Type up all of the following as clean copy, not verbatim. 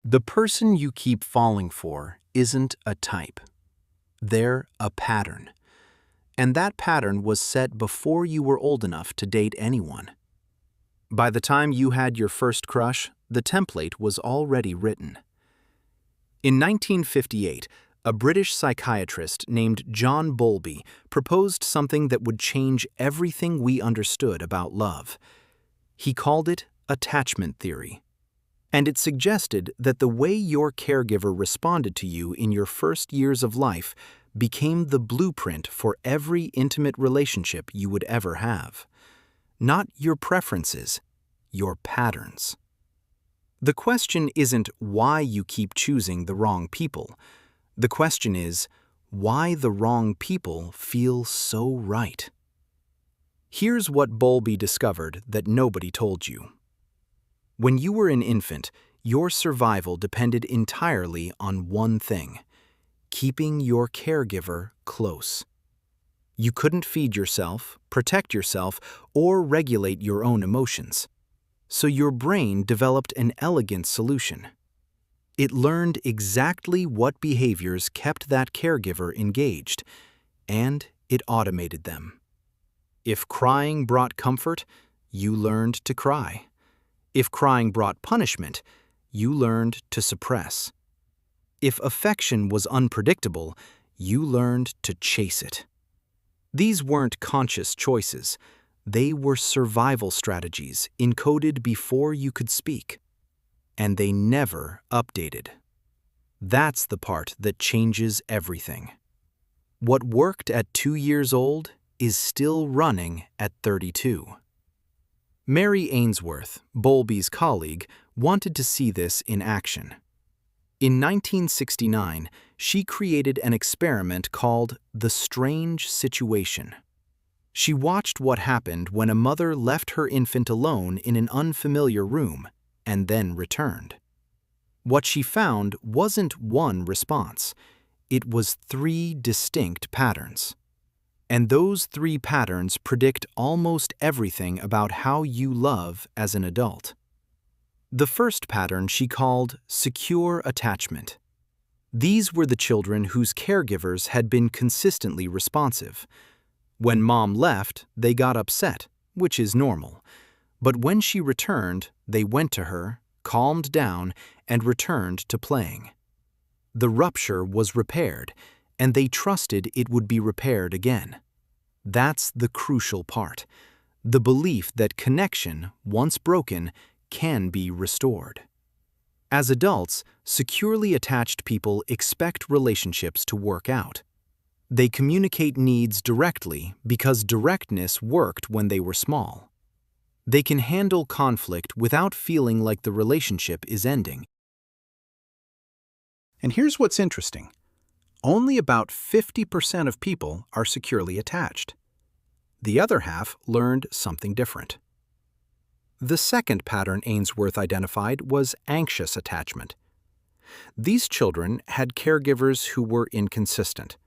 The person you keep falling for isn't a type. They're a pattern. And that pattern was set before you were old enough to date anyone. By the time you had your first crush, the template was already written. In 1958, a British psychiatrist named John Bowlby proposed something that would change everything we understood about love. He called it attachment theory. And it suggested that the way your caregiver responded to you in your first years of life became the blueprint for every intimate relationship you would ever have. Not your preferences, your patterns. The question isn't why you keep choosing the wrong people. The question is why the wrong people feel so right. Here's what Bowlby discovered that nobody told you. When you were an infant, your survival depended entirely on one thing: keeping your caregiver close. You couldn't feed yourself, protect yourself, or regulate your own emotions. So your brain developed an elegant solution. It learned exactly what behaviors kept that caregiver engaged, and it automated them. If crying brought comfort, you learned to cry. If crying brought punishment, you learned to suppress. If affection was unpredictable, you learned to chase it. These weren't conscious choices. They were survival strategies encoded before you could speak. And they never updated. That's the part that changes everything. What worked at 2 years old is still running at 32. Mary Ainsworth, Bowlby's colleague, wanted to see this in action. In 1969, she created an experiment called the strange situation. She watched what happened when a mother left her infant alone in an unfamiliar room and then returned. What she found wasn't one response. It was 3 distinct patterns. And those 3 patterns predict almost everything about how you love as an adult. The first pattern she called secure attachment. These were the children whose caregivers had been consistently responsive. When mom left, they got upset, which is normal. But when she returned, they went to her, calmed down, and returned to playing. The rupture was repaired, and they trusted it would be repaired again. That's the crucial part, the belief that connection, once broken, can be restored. As adults, securely attached people expect relationships to work out. They communicate needs directly because directness worked when they were small. They can handle conflict without feeling like the relationship is ending. And here's what's interesting. Only about 50% of people are securely attached. The other half learned something different. The second pattern Ainsworth identified was anxious attachment. These children had caregivers who were inconsistent,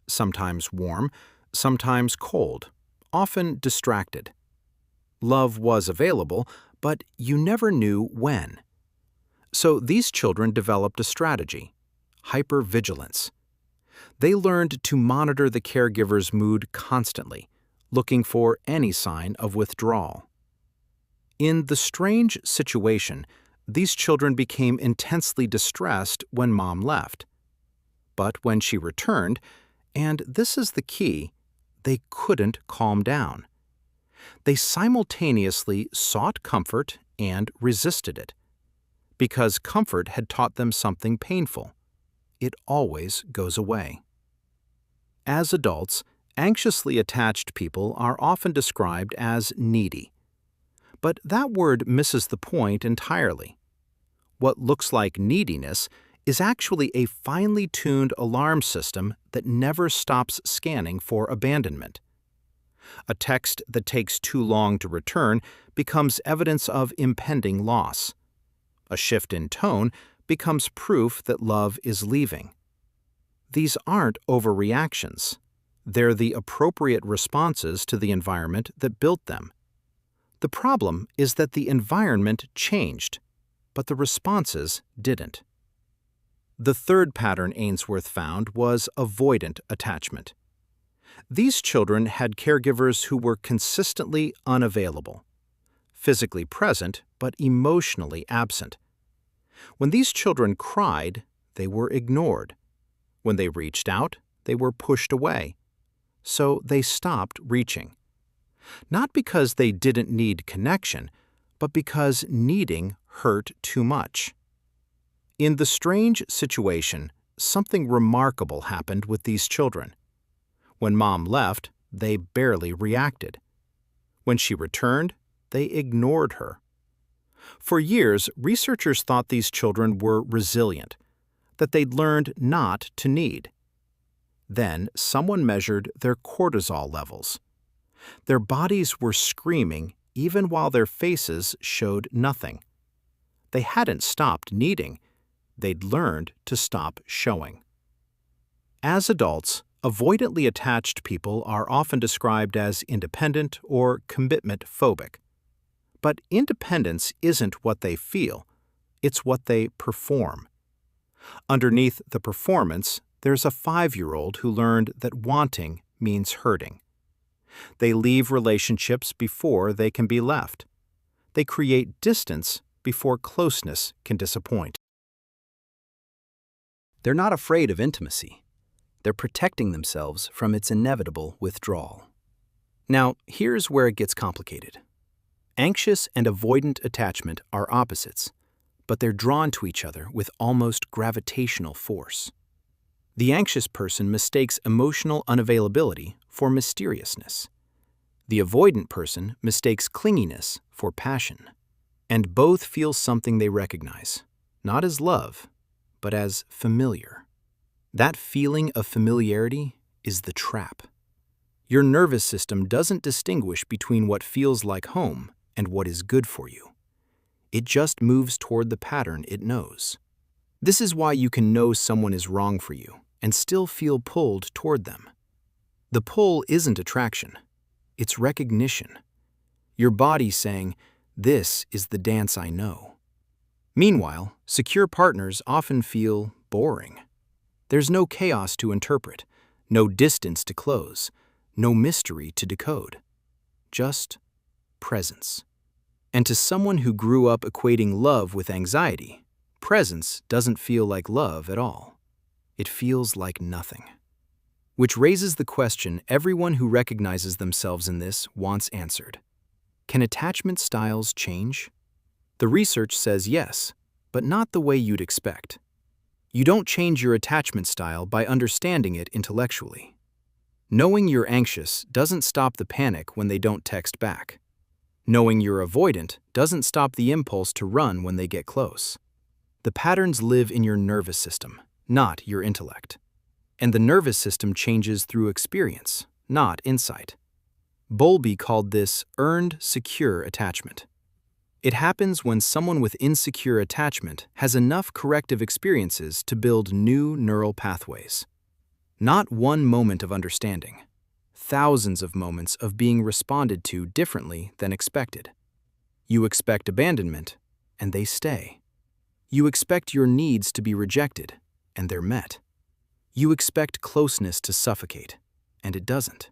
sometimes warm, sometimes cold, often distracted. Love was available, but you never knew when. So these children developed a strategy: hypervigilance. They learned to monitor the caregiver's mood constantly, looking for any sign of withdrawal. In the strange situation, these children became intensely distressed when mom left. But when she returned, and this is the key, they couldn't calm down. They simultaneously sought comfort and resisted it. Because comfort had taught them something painful. It always goes away. As adults, anxiously attached people are often described as needy. But that word misses the point entirely. What looks like neediness is actually a finely tuned alarm system that never stops scanning for abandonment. A text that takes too long to return becomes evidence of impending loss. A shift in tone becomes proof that love is leaving. These aren't overreactions. They're the appropriate responses to the environment that built them. The problem is that the environment changed. but the responses didn't. The third pattern Ainsworth found was avoidant attachment. These children had caregivers who were consistently unavailable, physically present but emotionally absent. When these children cried, they were ignored. When they reached out, they were pushed away. So they stopped reaching. Not because they didn't need connection, but because needing hurt too much. In the strange situation, something remarkable happened with these children. When Mom left, they barely reacted. When she returned, they ignored her. For years, researchers thought these children were resilient, that they'd learned not to need. Then someone measured their cortisol levels. Their bodies were screaming even while their faces showed nothing. They hadn't stopped needing. They'd learned to stop showing. As adults, avoidantly attached people are often described as independent or commitment phobic. But independence isn't what they feel, it's what they perform. Underneath the performance, there's a 5-year-old who learned that wanting means hurting. They leave relationships before they can be left. They create distance before closeness can disappoint. They're not afraid of intimacy. They're protecting themselves from its inevitable withdrawal. Now, here's where it gets complicated. Anxious and avoidant attachment are opposites, but they're drawn to each other with almost gravitational force. The anxious person mistakes emotional unavailability for mysteriousness. The avoidant person mistakes clinginess for passion. And both feel something they recognize, not as love, but as familiar. That feeling of familiarity is the trap. Your nervous system doesn't distinguish between what feels like home and what is good for you. It just moves toward the pattern it knows. This is why you can know someone is wrong for you and still feel pulled toward them. The pull isn't attraction, it's recognition. Your body saying, "This is the dance I know." Meanwhile, secure partners often feel boring. There's no chaos to interpret, no distance to close, no mystery to decode. Just presence. And to someone who grew up equating love with anxiety, presence doesn't feel like love at all. It feels like nothing. Which raises the question everyone who recognizes themselves in this wants answered. Can attachment styles change? The research says yes, but not the way you'd expect. You don't change your attachment style by understanding it intellectually. Knowing you're anxious doesn't stop the panic when they don't text back. Knowing you're avoidant doesn't stop the impulse to run when they get close. The patterns live in your nervous system, not your intellect. And the nervous system changes through experience, not insight. Bowlby called this earned secure attachment. It happens when someone with insecure attachment has enough corrective experiences to build new neural pathways. Not one moment of understanding, thousands of moments of being responded to differently than expected. You expect abandonment, and they stay. You expect your needs to be rejected, and they're met. You expect closeness to suffocate, and it doesn't.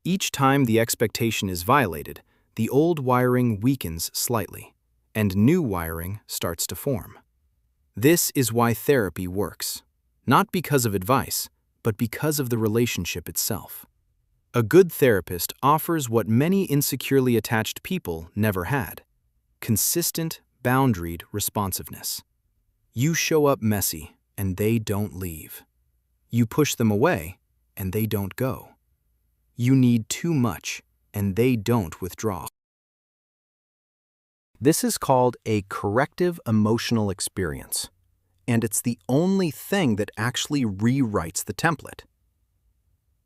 Each time the expectation is violated, the old wiring weakens slightly, and new wiring starts to form. This is why therapy works, not because of advice, but because of the relationship itself. A good therapist offers what many insecurely attached people never had: consistent, boundaried responsiveness. You show up messy, and they don't leave. You push them away, and they don't go. You need too much, and they don't withdraw. This is called a corrective emotional experience, and it's the only thing that actually rewrites the template.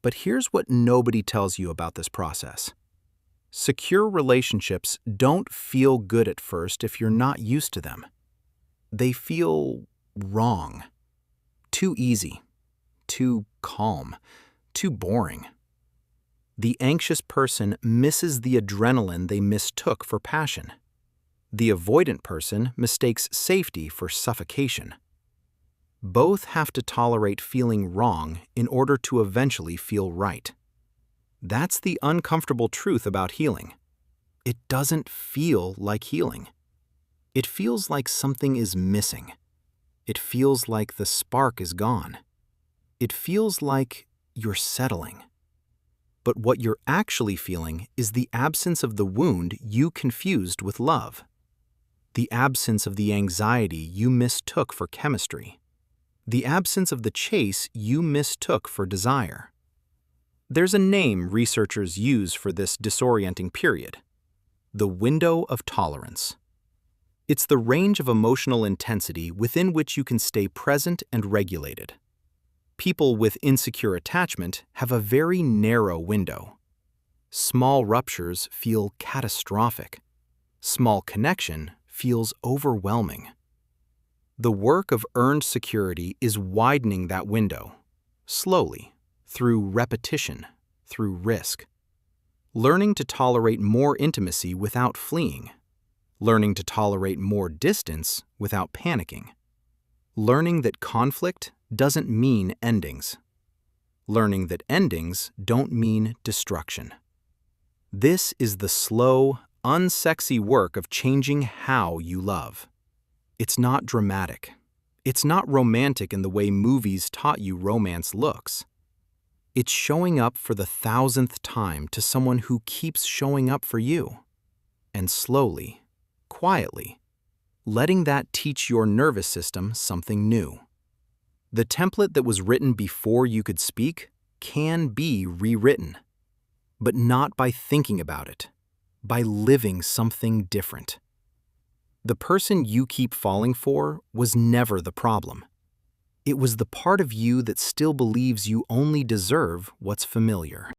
But here's what nobody tells you about this process. Secure relationships don't feel good at first if you're not used to them. They feel wrong, too easy, too calm, too boring. The anxious person misses the adrenaline they mistook for passion. The avoidant person mistakes safety for suffocation. Both have to tolerate feeling wrong in order to eventually feel right. That's the uncomfortable truth about healing. It doesn't feel like healing. It feels like something is missing. It feels like the spark is gone. It feels like you're settling. But what you're actually feeling is the absence of the wound you confused with love. The absence of the anxiety you mistook for chemistry. The absence of the chase you mistook for desire. There's a name researchers use for this disorienting period: the window of tolerance. It's the range of emotional intensity within which you can stay present and regulated. People with insecure attachment have a very narrow window. Small ruptures feel catastrophic. Small connection feels overwhelming. The work of earned security is widening that window, slowly, through repetition, through risk. Learning to tolerate more intimacy without fleeing. Learning to tolerate more distance without panicking. Learning that conflict doesn't mean endings. Learning that endings don't mean destruction. This is the slow, unsexy work of changing how you love. It's not dramatic. It's not romantic in the way movies taught you romance looks. It's showing up for the 1,000th time to someone who keeps showing up for you. And slowly, quietly, letting that teach your nervous system something new. The template that was written before you could speak can be rewritten, but not by thinking about it, by living something different. The person you keep falling for was never the problem. It was the part of you that still believes you only deserve what's familiar.